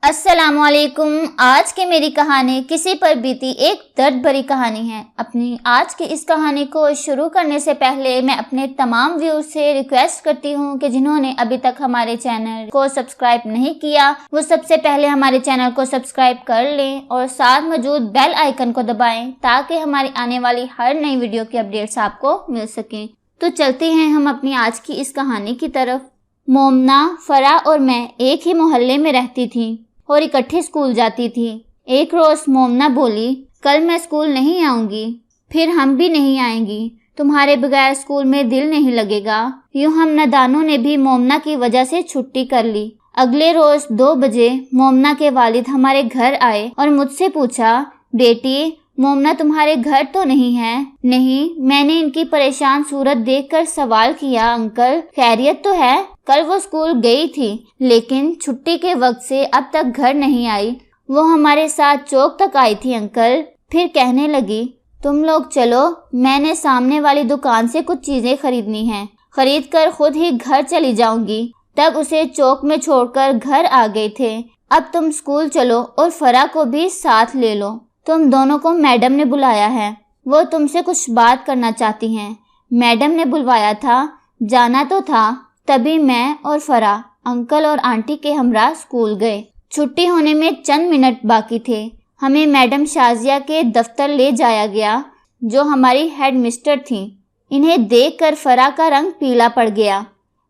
السلام علیکم۔ آج کی میری کہانی کسی پر بیتی ایک درد بھری کہانی ہے۔ اپنی آج کی اس کہانی کو شروع کرنے سے پہلے میں اپنے تمام ویورز سے ریکویسٹ کرتی ہوں کہ جنہوں نے ابھی تک ہمارے چینل کو سبسکرائب نہیں کیا وہ سب سے پہلے ہمارے چینل کو سبسکرائب کر لیں اور ساتھ موجود بیل آئیکن کو دبائیں تاکہ ہماری آنے والی ہر نئی ویڈیو کی اپڈیٹس آپ کو مل سکیں۔ تو چلتے ہیں ہم اپنی آج کی اس کہانی کی طرف۔ مومنہ، فرح اور میں ایک ہی محلے میں رہتی تھیں اور اکٹھے اسکول جاتی تھی۔ ایک روز مومنہ بولی، کل میں اسکول نہیں آؤں گی، پھر ہم بھی نہیں آئیں گی، تمہارے بغیر اسکول میں دل نہیں لگے گا۔ یوں ہم نادانوں نے بھی مومنہ کی وجہ سے چھٹی کر لی۔ اگلے روز 2 بجے مومنہ کے والد ہمارے گھر آئے اور مجھ سے پوچھا، بیٹی مومنہ تمہارے گھر تو نہیں ہے؟ نہیں۔ میں نے ان کی پریشان صورت دیکھ کر سوال کیا، انکل خیریت تو ہے؟ کل وہ اسکول گئی تھی لیکن چھٹی کے وقت سے اب تک گھر نہیں آئی۔ وہ ہمارے ساتھ چوک تک آئی تھی انکل۔ پھر کہنے لگی، تم لوگ چلو، میں نے سامنے والی دکان سے کچھ چیزیں خریدنی ہیں، خرید کر خود ہی گھر چلی جاؤں گی۔ تب اسے چوک میں چھوڑ کر گھر آ گئے تھے۔ اب تم اسکول چلو اور فرح کو بھی ساتھ لے لو، تم دونوں کو میڈم نے بلایا ہے، وہ تم سے کچھ بات کرنا چاہتی ہیں۔ میڈم نے بلوایا تھا، جانا تو تھا۔ تبھی میں اور فرح انکل اور آنٹی کے ہمراہ اسکول گئے۔ چھٹی ہونے میں چند منٹ باقی تھے۔ ہمیں میڈم شازیہ کے دفتر لے جایا گیا جو ہماری ہیڈ مسٹر تھیں۔ انہیں دیکھ کر فرح کا رنگ پیلا پڑ گیا۔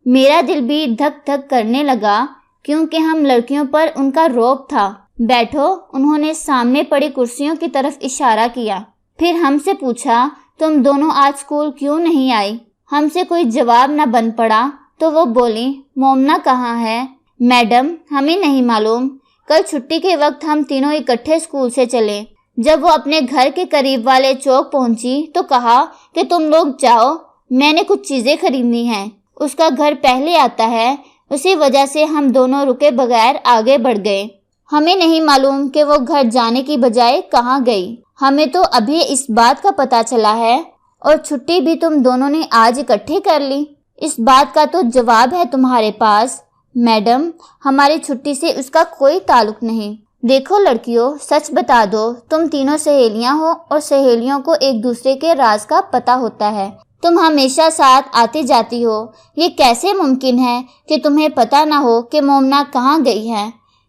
میرا دل بھی دھک دھک کرنے لگا کیونکہ ہم لڑکیوں پر ان کا رعب تھا۔ بیٹھو، انہوں نے سامنے پڑی کرسیوں کی طرف اشارہ کیا۔ پھر ہم سے پوچھا، تم دونوں آج اسکول کیوں نہیں آئی؟ ہم سے کوئی جواب نہ بن پڑا تو وہ بولی، مومنہ کہاں ہے؟ میڈم ہمیں نہیں معلوم، کل چھٹی کے وقت ہم تینوں اکٹھے اسکول سے چلے۔ جب وہ اپنے گھر کے قریب والے چوک پہنچی تو کہا کہ تم لوگ جاؤ، میں نے کچھ چیزیں خریدنی ہیں۔ اس کا گھر پہلے آتا ہے، اسی وجہ سے ہم دونوں رکے بغیر آگے بڑھ گئے۔ ہمیں نہیں معلوم کہ وہ گھر جانے کی بجائے کہاں گئی۔ ہمیں تو ابھی اس بات کا پتہ چلا ہے اور چھٹی بھی تم دونوں نے آج اکٹھے کر لی۔ اس بات کا تو جواب ہے تمہارے پاس؟ میڈم ہماری چھٹی سے اس کا کوئی تعلق نہیں۔ دیکھو لڑکیوں، سچ بتا دو، تم تینوں سہیلیاں ہو اور سہیلیوں کو ایک دوسرے کے راز کا پتہ ہوتا ہے۔ تم ہمیشہ ساتھ آتی جاتی ہو، یہ کیسے ممکن ہے کہ تمہیں پتہ نہ ہو کہ مومنہ کہاں گئی ہے؟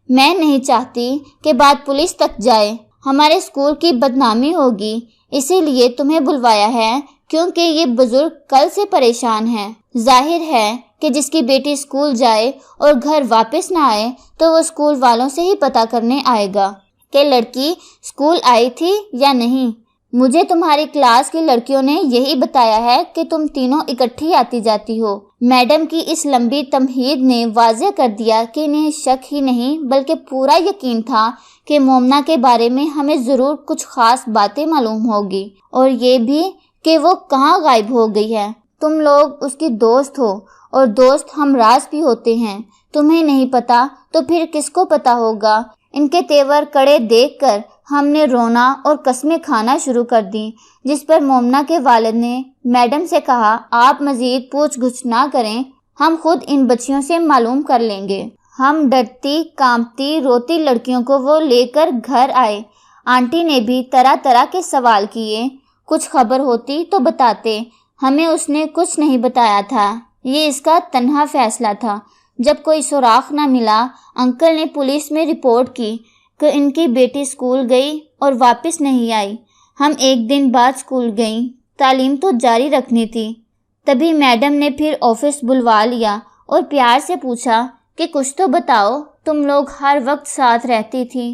میں نہیں چاہتی کہ بات پولیس تک جائے، ہمارے اسکول کی بدنامی ہوگی، اسی لیے تمہیں بلوایا ہے کیونکہ یہ بزرگ کل سے پریشان ہے۔ ظاہر ہے کہ جس کی بیٹی اسکول جائے اور گھر واپس نہ آئے تو وہ اسکول والوں سے ہی پتہ کرنے آئے گا کہ لڑکی اسکول آئی تھی یا نہیں۔ مجھے تمہاری کلاس کی لڑکیوں نے یہی بتایا ہے کہ تم تینوں اکٹھی آتی جاتی ہو۔ میڈم کی اس لمبی تمہید نے واضح کر دیا کہ انہیں شک ہی نہیں بلکہ پورا یقین تھا کہ مومنہ کے بارے میں ہمیں ضرور کچھ خاص باتیں معلوم ہوگی، اور یہ بھی کہ وہ کہاں غائب ہو گئی ہے۔ تم لوگ اس کی دوست ہو اور دوست ہمراز بھی ہوتے ہیں، تمہیں نہیں پتا تو پھر کس کو پتا ہوگا؟ ان کے تیور کڑے دیکھ کر ہم نے رونا اور قسمیں کھانا شروع کر دیں، جس پر مومنہ کے والد نے میڈم سے کہا، آپ مزید پوچھ گچھ نہ کریں، ہم خود ان بچیوں سے معلوم کر لیں گے۔ ہم ڈرتی کانپتی روتی لڑکیوں کو وہ لے کر گھر آئے۔ آنٹی نے بھی طرح طرح کے سوال کیے، کچھ خبر ہوتی تو بتاتے، ہمیں اس نے کچھ نہیں بتایا تھا، یہ اس کا تنہا فیصلہ تھا۔ جب کوئی سراغ نہ ملا، انکل نے پولیس میں رپورٹ کی کہ ان کی بیٹی اسکول گئی اور واپس نہیں آئی۔ ہم ایک دن بعد اسکول گئیں، تعلیم تو جاری رکھنی تھی۔ تبھی میڈم نے پھر آفس بلوا لیا اور پیار سے پوچھا کہ کچھ تو بتاؤ، تم لوگ ہر وقت ساتھ رہتی تھی،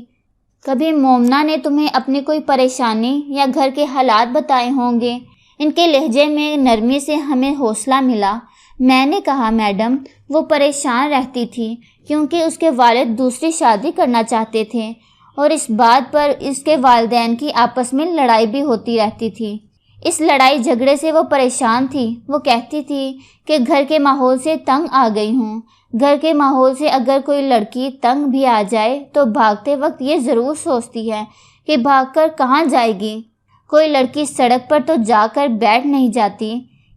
کبھی مومنہ نے تمہیں اپنی کوئی پریشانی یا گھر کے حالات بتائے ہوں گے؟ ان کے لہجے میں نرمی سے ہمیں حوصلہ ملا۔ میں نے کہا، میڈم وہ پریشان رہتی تھی کیونکہ اس کے والد دوسری شادی کرنا چاہتے تھے اور اس بات پر اس کے والدین کی آپس میں لڑائی بھی ہوتی رہتی تھی۔ اس لڑائی جھگڑے سے وہ پریشان تھی۔ وہ کہتی تھی کہ گھر کے ماحول سے تنگ آ گئی ہوں۔ گھر کے ماحول سے اگر کوئی لڑکی تنگ بھی آ جائے تو بھاگتے وقت یہ ضرور سوچتی ہے کہ بھاگ کر کہاں جائے گی۔ کوئی لڑکی سڑک پر تو جا کر بیٹھ نہیں جاتی،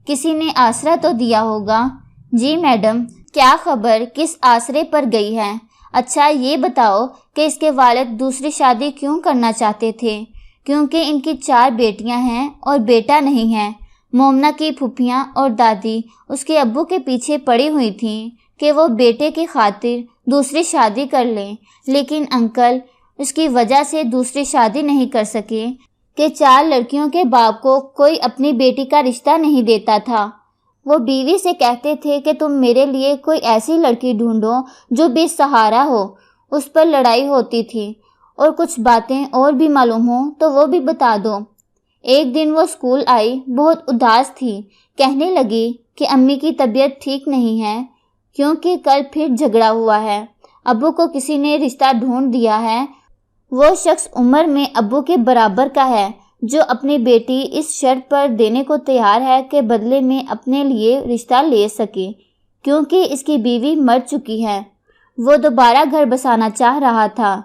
کسی نے آسرا تو دیا ہوگا۔ جی میڈم، کیا خبر کس آسرے پر گئی ہے؟ اچھا یہ بتاؤ کہ اس کے والد دوسری شادی کیوں کرنا چاہتے تھے؟ کیونکہ ان کی 4 بیٹیاں ہیں اور بیٹا نہیں ہے۔ مومنہ کی پھوپھیاں اور دادی اس کے ابو کے پیچھے پڑی ہوئی تھیں کہ وہ بیٹے کی خاطر دوسری شادی کر لیں، لیکن انکل اس کی وجہ سے دوسری شادی نہیں کر سکے کہ 4 لڑکیوں کے باپ کو کوئی اپنی بیٹی کا رشتہ نہیں دیتا تھا۔ وہ بیوی سے کہتے تھے کہ تم میرے لیے کوئی ایسی لڑکی ڈھونڈو جو بے سہارا ہو۔ اس پر لڑائی ہوتی تھی، اور کچھ باتیں اور بھی معلوم ہوں تو وہ بھی بتا دو۔ ایک دن وہ اسکول آئی، بہت اداس تھی، کہنے لگی کہ امی کی طبیعت ٹھیک نہیں ہے کیونکہ کل پھر جھگڑا ہوا ہے۔ ابو کو کسی نے رشتہ ڈھونڈ دیا ہے، وہ شخص عمر میں ابو کے برابر کا ہے جو اپنی بیٹی اس شرط پر دینے کو تیار ہے کہ بدلے میں اپنے لیے رشتہ لے سکے کیونکہ اس کی بیوی مر چکی ہے۔ وہ دوبارہ گھر بسانا چاہ رہا تھا۔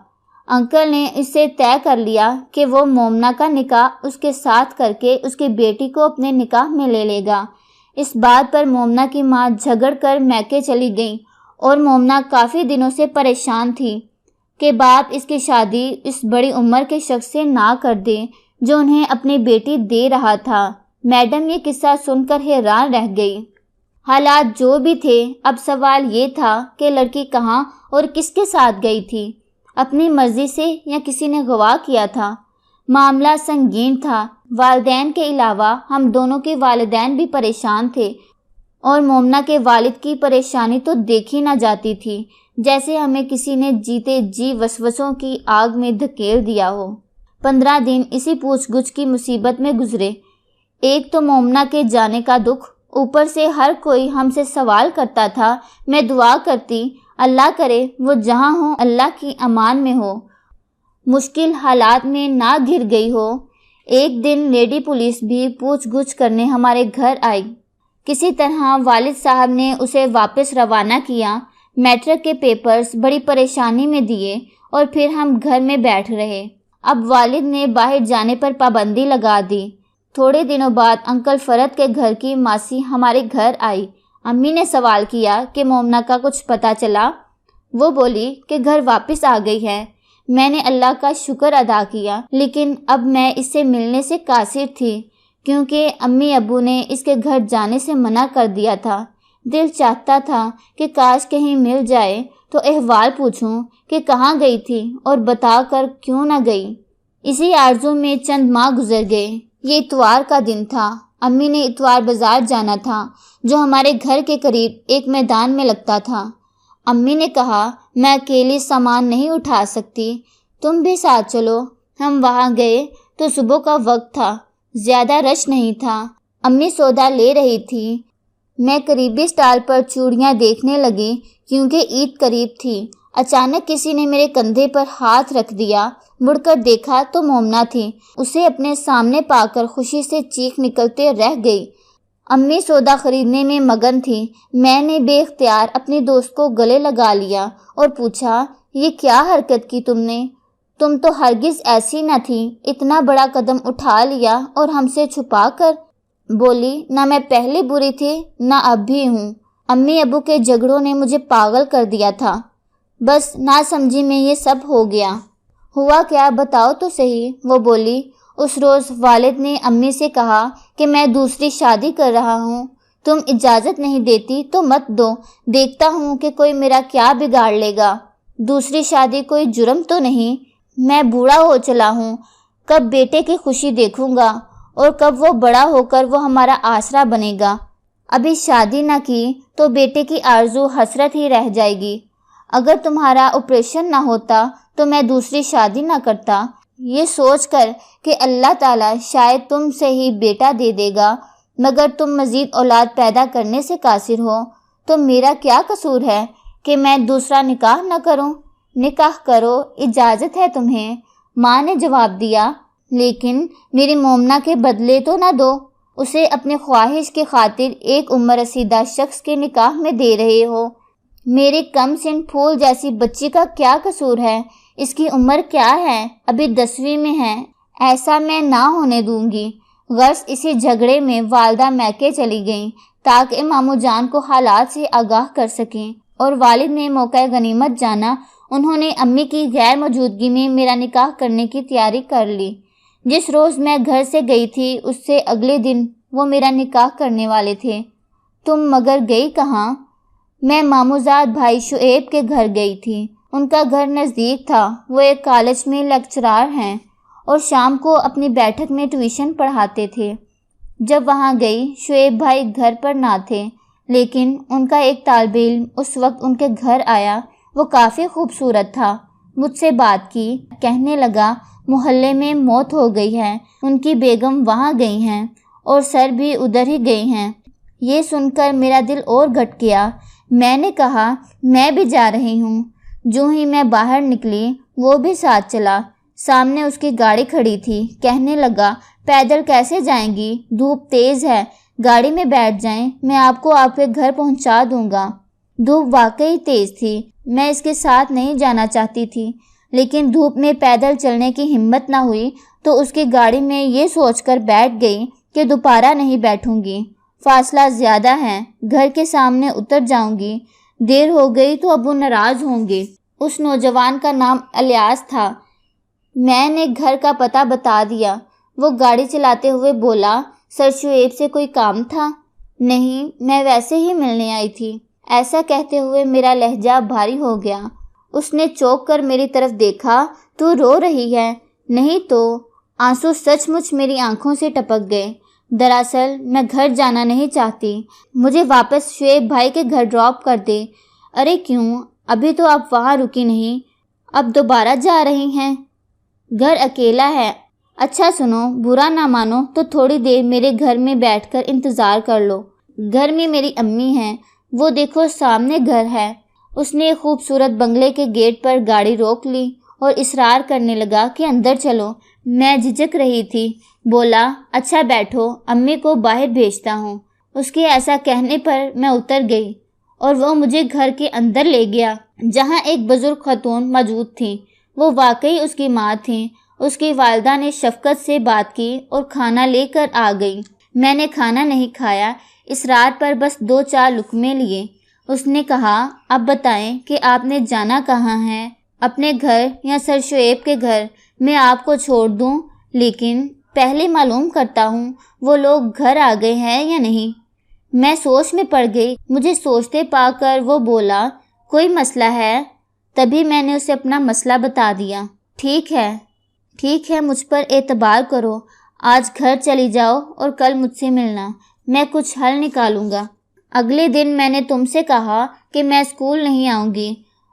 انکل نے اس سے طے کر لیا کہ وہ مومنہ کا نکاح اس کے ساتھ کر کے اس کی بیٹی کو اپنے نکاح میں لے لے گا۔ اس بات پر مومنہ کی ماں جھگڑ کر میکے چلی گئی اور مومنہ کافی دنوں سے پریشان تھی کہ باپ اس کی شادی اس بڑی عمر کے شخص سے نہ کر دے جو انہیں اپنی بیٹی دے رہا تھا۔ میڈم یہ قصہ سن کر حیران رہ گئی۔ حالات جو بھی تھے، اب سوال یہ تھا کہ لڑکی کہاں اور کس کے ساتھ گئی تھی، اپنی مرضی سے یا کسی نے گواہ کیا تھا؟ معاملہ سنگین تھا۔ والدین کے علاوہ ہم دونوں کے والدین بھی پریشان تھے، اور مومنہ کے والد کی پریشانی تو دیکھی نہ جاتی تھی، جیسے ہمیں کسی نے جیتے جی وسوسوں کی آگ میں دھکیل دیا ہو۔ 15 دن اسی پوچھ گچھ کی مصیبت میں گزرے۔ ایک تو مومنہ کے جانے کا دکھ، اوپر سے ہر کوئی ہم سے سوال کرتا تھا۔ میں دعا کرتی اللہ کرے وہ جہاں ہو اللہ کی امان میں ہو، مشکل حالات میں نہ گر گئی ہو۔ ایک دن لیڈی پولیس بھی پوچھ گچھ کرنے ہمارے گھر آئی۔ کسی طرح والد صاحب نے اسے واپس روانہ کیا۔ میٹرک کے پیپرز بڑی پریشانی میں دیے اور پھر ہم گھر میں بیٹھ رہے۔ اب والد نے باہر جانے پر پابندی لگا دی۔ تھوڑے دنوں بعد انکل فرد کے گھر کی ماسی ہمارے گھر آئی۔ امی نے سوال کیا کہ مومنہ کا کچھ پتہ چلا؟ وہ بولی کہ گھر واپس آ گئی ہے۔ میں نے اللہ کا شکر ادا کیا، لیکن اب میں اس سے ملنے سے قاصر تھی کیونکہ امی ابو نے اس کے گھر جانے سے منع کر دیا تھا۔ دل چاہتا تھا کہ کاش کہیں مل جائے تو احوال پوچھوں کہ کہاں گئی تھی اور بتا کر کیوں نہ گئی۔ اسی آرزو میں چند ماہ گزر گئے۔ یہ اتوار کا دن تھا۔ امی نے اتوار بازار جانا تھا جو ہمارے گھر کے قریب ایک میدان میں لگتا تھا۔ امی نے کہا میں اکیلی سامان نہیں اٹھا سکتی، تم بھی ساتھ چلو۔ ہم وہاں گئے تو صبح کا وقت تھا، زیادہ رش نہیں تھا۔ امی سودا لے رہی تھی۔ میں قریبی اسٹال پر چوڑیاں دیکھنے لگی کیونکہ عید قریب تھی۔ اچانک کسی نے میرے کندھے پر ہاتھ رکھ دیا۔ مڑ کر دیکھا تو مومنہ تھی۔ اسے اپنے سامنے پا کر خوشی سے چیخ نکلتے رہ گئی۔ امی سودا خریدنے میں مگن تھی۔ میں نے بے اختیار اپنی دوست کو گلے لگا لیا اور پوچھا یہ کیا حرکت کی تم نے؟ تم تو ہرگز ایسی نہ تھی، اتنا بڑا قدم اٹھا لیا اور ہم سے چھپا کر۔ بولی نہ میں پہلے بری تھی نہ اب بھی ہوں۔ امی ابو کے جھگڑوں نے مجھے پاگل کر دیا تھا، بس ناسمجھی میں یہ سب ہو گیا۔ ہوا کیا بتاؤ تو صحیح۔ وہ بولی اس روز والد نے امی سے کہا کہ میں دوسری شادی کر رہا ہوں، تم اجازت نہیں دیتی تو مت دو، دیکھتا ہوں کہ کوئی میرا کیا بگاڑ لے گا۔ دوسری شادی کوئی جرم تو نہیں، میں بوڑھا ہو چلا ہوں، کب بیٹے کی خوشی دیکھوں گا اور کب وہ بڑا ہو کر وہ ہمارا آسرا بنے گا۔ ابھی شادی نہ کی تو بیٹے کی آرزو حسرت ہی رہ جائے گی۔ اگر تمہارا آپریشن نہ ہوتا تو میں دوسری شادی نہ کرتا، یہ سوچ کر کہ اللہ تعالیٰ شاید تم سے ہی بیٹا دے دے گا، مگر تم مزید اولاد پیدا کرنے سے قاصر ہو، تو میرا کیا قصور ہے کہ میں دوسرا نکاح نہ کروں؟ نکاح کرو، اجازت ہے تمہیں۔ ماں نے جواب دیا، لیکن میری مومنہ کے بدلے تو نہ دو، اسے اپنے خواہش کی خاطر ایک عمر رسیدہ شخص کے نکاح میں دے رہے ہو۔ میری کم سن پھول جیسی بچی کا کیا قصور ہے؟ اس کی عمر کیا ہے؟ ابھی 10ویں میں ہے۔ ایسا میں نہ ہونے دوں گی۔ غرض اسی جھگڑے میں والدہ میکے چلی گئیں تاکہ ماموں جان کو حالات سے آگاہ کر سکیں، اور والد نے موقع غنیمت جانا انہوں نے امی کی غیر موجودگی میں میرا نکاح کرنے کی تیاری کر لی۔ جس روز میں گھر سے گئی تھی اس سے اگلے دن وہ میرا نکاح کرنے والے تھے۔ تم مگر گئی کہاں؟ میں ماموزاد بھائی شعیب کے گھر گئی تھی۔ ان کا گھر نزدیک تھا، وہ ایک کالج میں لیکچرار ہیں اور شام کو اپنی بیٹھک میں ٹیوشن پڑھاتے تھے۔ جب وہاں گئی شعیب بھائی گھر پر نہ تھے، لیکن ان کا ایک طالب علم اس وقت ان کے گھر آیا۔ وہ کافی خوبصورت تھا، مجھ سے بات کی، کہنے لگا محلے میں موت ہو گئی ہے، ان کی بیگم وہاں گئی ہیں اور سر بھی ادھر ہی گئی ہیں۔ یہ سن کر میرا دل اور گھٹ گیا۔ میں نے کہا میں بھی جا رہی ہوں۔ جو ہی میں باہر نکلی وہ بھی ساتھ چلا۔ سامنے اس کی گاڑی کھڑی تھی، کہنے لگا پیدل کیسے جائیں گی، دھوپ تیز ہے، گاڑی میں بیٹھ جائیں، میں آپ کو آپ کے گھر پہنچا دوں گا۔ دھوپ واقعی تیز تھی، میں اس کے ساتھ نہیں جانا چاہتی تھی، لیکن دھوپ میں پیدل چلنے کی ہمت نہ ہوئی تو اس کی گاڑی میں یہ سوچ کر بیٹھ گئی کہ دوبارہ نہیں بیٹھوں گی، فاصلہ زیادہ ہے، گھر کے سامنے اتر جاؤں گی، دیر ہو گئی تو ابو ناراض ہوں گے۔ اس نوجوان کا نام الیاس تھا۔ میں نے گھر کا پتہ بتا دیا۔ وہ گاڑی چلاتے ہوئے بولا سر شعیب سے کوئی کام تھا؟ نہیں، میں ویسے ہی ملنے آئی تھی۔ ایسا کہتے ہوئے میرا لہجہ بھاری ہو گیا۔ اس نے چونک کر میری طرف دیکھا، تو رو رہی ہے؟ نہیں تو۔ آنسو سچ مچ میری آنکھوں سے ٹپک گئے۔ دراصل میں گھر جانا نہیں چاہتی، مجھے واپس شعیب بھائی کے گھر ڈراپ کر دے۔ ارے کیوں؟ ابھی تو آپ وہاں رکی نہیں، اب دوبارہ جا رہی ہیں؟ گھر اکیلا ہے۔ اچھا سنو، برا نہ مانو تو تھوڑی دیر میرے گھر میں بیٹھ کر انتظار کر لو۔ گھر میں میری امی ہیں، وہ دیکھو سامنے گھر ہے۔ اس نے خوبصورت بنگلے کے گیٹ پر گاڑی روک لی اور اصرار کرنے لگا کہ اندر چلو۔ میں جھجک رہی تھی، بولا اچھا بیٹھو، امی کو باہر بھیجتا ہوں۔ اس کے ایسا کہنے پر میں اتر گئی اور وہ مجھے گھر کے اندر لے گیا، جہاں ایک بزرگ خاتون موجود تھیں۔ وہ واقعی اس کی ماں تھیں۔ اس کی والدہ نے شفقت سے بات کی اور کھانا لے کر آ گئی۔ میں نے کھانا نہیں کھایا، اصرار پر بس 2-4 لقمے لیے۔ اس نے کہا اب بتائیں کہ آپ نے جانا کہاں ہے، اپنے گھر یا سر شعیب کے گھر؟ میں آپ کو چھوڑ دوں، لیکن پہلے معلوم کرتا ہوں وہ لوگ گھر آ گئے ہیں یا نہیں۔ میں سوچ میں پڑ گئی۔ مجھے سوچتے پا کر وہ بولا کوئی مسئلہ ہے؟ تبھی میں نے اسے اپنا مسئلہ بتا دیا۔ ٹھیک ہے، مجھ پر اعتبار کرو، آج گھر چلی جاؤ اور کل مجھ سے ملنا، میں کچھ حل نکالوں گا۔ اگلے دن میں نے تم سے کہا کہ میں اسکول نہیں آؤں گی۔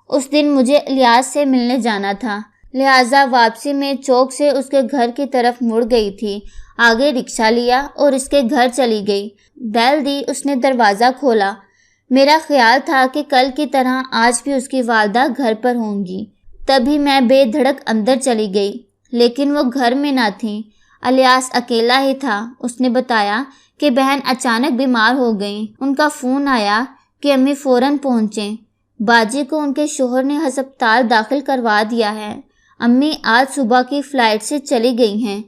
اس دن مجھے الیاس سے ملنے جانا تھا، لہٰذا واپسی میں چوک سے اس کے گھر کی طرف مڑ گئی تھی، آگے رکشہ لیا اور اس کے گھر چلی گئی۔ بیل دی، اس نے دروازہ کھولا۔ میرا خیال تھا کہ کل کی طرح آج بھی اس کی والدہ گھر پر ہوں گی، تبھی میں بے دھڑک اندر چلی گئی، لیکن وہ گھر میں نہ تھیں۔ الیاس اکیلا ہی تھا۔ اس نے بتایا کہ بہن اچانک بیمار ہو گئیں۔ ان کا فون آیا کہ امی فوراً پہنچیں، باجی کو ان کے شوہر نے ہسپتال داخل کروا دیا ہے، امی آج صبح کی فلائٹ سے چلی گئی ہیں۔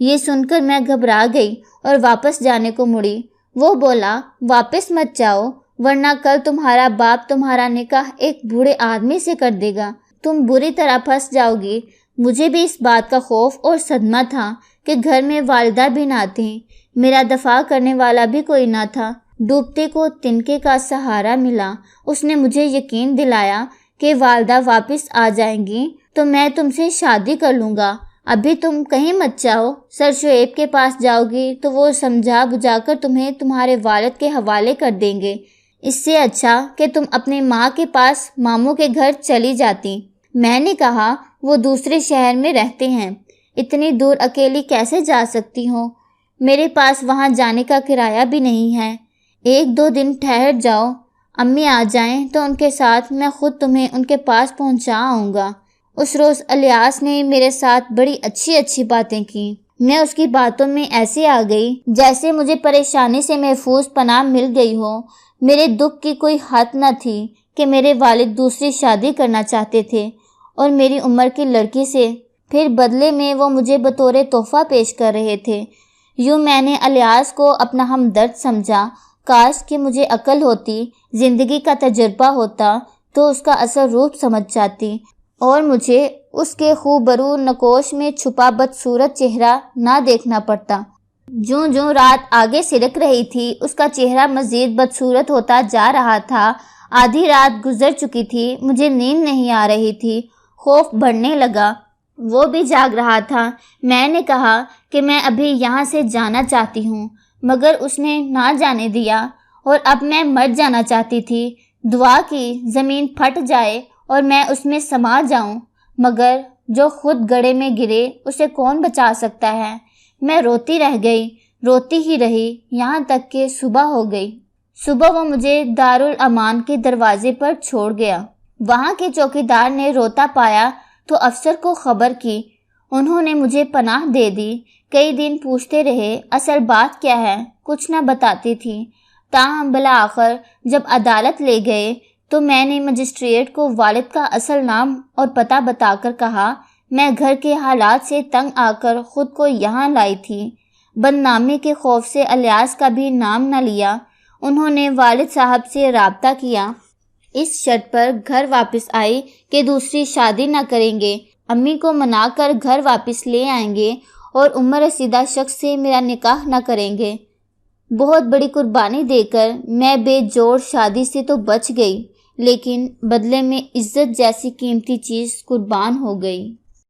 یہ سن کر میں گھبرا گئی اور واپس جانے کو مڑی۔ وہ بولا واپس مت جاؤ، ورنہ کل تمہارا باپ تمہارا نکاح ایک بوڑھے آدمی سے کر دے گا، تم بری طرح پھنس جاؤ گی۔ مجھے بھی اس بات کا خوف اور صدمہ تھا کہ گھر میں والدہ بھی نہ تھیں، میرا دفاع کرنے والا بھی کوئی نہ تھا۔ ڈوبتے کو تنکے کا سہارا ملا۔ اس نے مجھے یقین دلایا کہ والدہ واپس آ جائیں گی تو میں تم سے شادی کر لوں گا، ابھی تم کہیں مت جاؤ۔ سر شعیب کے پاس جاؤ گی تو وہ سمجھا بجھا کر تمہیں تمہارے والد کے حوالے کر دیں گے، اس سے اچھا کہ تم اپنے ماں کے پاس ماموں کے گھر چلی جاتی۔ میں نے کہا وہ دوسرے شہر میں رہتے ہیں، اتنی دور اکیلی کیسے جا سکتی ہوں؟ میرے پاس وہاں جانے کا کرایہ بھی نہیں ہے، 1-2 دن ٹھہر جاؤ، امی آ جائیں تو ان کے ساتھ میں خود تمہیں ان کے پاس پہنچا آؤں گا۔ اس روز الیاس نے میرے ساتھ بڑی اچھی باتیں کی۔ میں اس کی باتوں میں ایسے آ گئی جیسے مجھے پریشانی سے محفوظ پناہ مل گئی ہو۔ میرے دکھ کی کوئی حد نہ تھی کہ میرے والد دوسری شادی کرنا چاہتے تھے اور میری عمر کی لڑکی سے، پھر بدلے میں وہ مجھے بطور تحفہ پیش کر رہے تھے۔ یوں میں نے الیاس کو اپنا ہمدرد سمجھا۔ کاش کہ مجھے عقل ہوتی، زندگی کا تجربہ ہوتا تو اس کا اصل روپ سمجھ جاتی اور مجھے اس کے خوبرو نقوش میں چھپا بدصورت چہرہ نہ دیکھنا پڑتا۔ جوں جوں رات آگے سرک رہی تھی اس کا چہرہ مزید بدصورت ہوتا جا رہا تھا۔ آدھی رات گزر چکی تھی، مجھے نیند نہیں آ رہی تھی، خوف بڑھنے لگا۔ وہ بھی جاگ رہا تھا۔ میں نے کہا کہ میں ابھی یہاں سے جانا چاہتی ہوں، مگر اس نے نہ جانے دیا اور اب میں مر جانا چاہتی تھی۔ دعا کی زمین پھٹ جائے اور میں اس میں سما جاؤں، مگر جو خود گڑھے میں گرے اسے کون بچا سکتا ہے۔ میں روتی رہ گئی، روتی ہی رہی یہاں تک کہ صبح ہو گئی۔ صبح وہ مجھے دارالامان کے دروازے پر چھوڑ گیا۔ وہاں کے چوکیدار نے روتا پایا تو افسر کو خبر کی۔ انہوں نے مجھے پناہ دے دی۔ کئی دن پوچھتے رہے اصل بات کیا ہے، کچھ نہ بتاتی تھی۔ تاہم بالآخر جب عدالت لے گئے تو میں نے مجسٹریٹ کو والد کا اصل نام اور پتہ بتا کر کہا میں گھر کے حالات سے تنگ آ کر خود کو یہاں لائی تھی۔ بدنامی کے خوف سے الیاس کا بھی نام نہ لیا۔ انہوں نے والد صاحب سے رابطہ کیا، اس شرط پر گھر واپس آئی کہ دوسری شادی نہ کریں گے، امی کو منا کر گھر واپس لے آئیں گے اور عمر رسیدہ شخص سے میرا نکاح نہ کریں گے۔ بہت بڑی قربانی دے کر میں بے جوڑ شادی سے تو بچ گئی، لیکن بدلے میں عزت جیسی قیمتی چیز قربان ہو گئی۔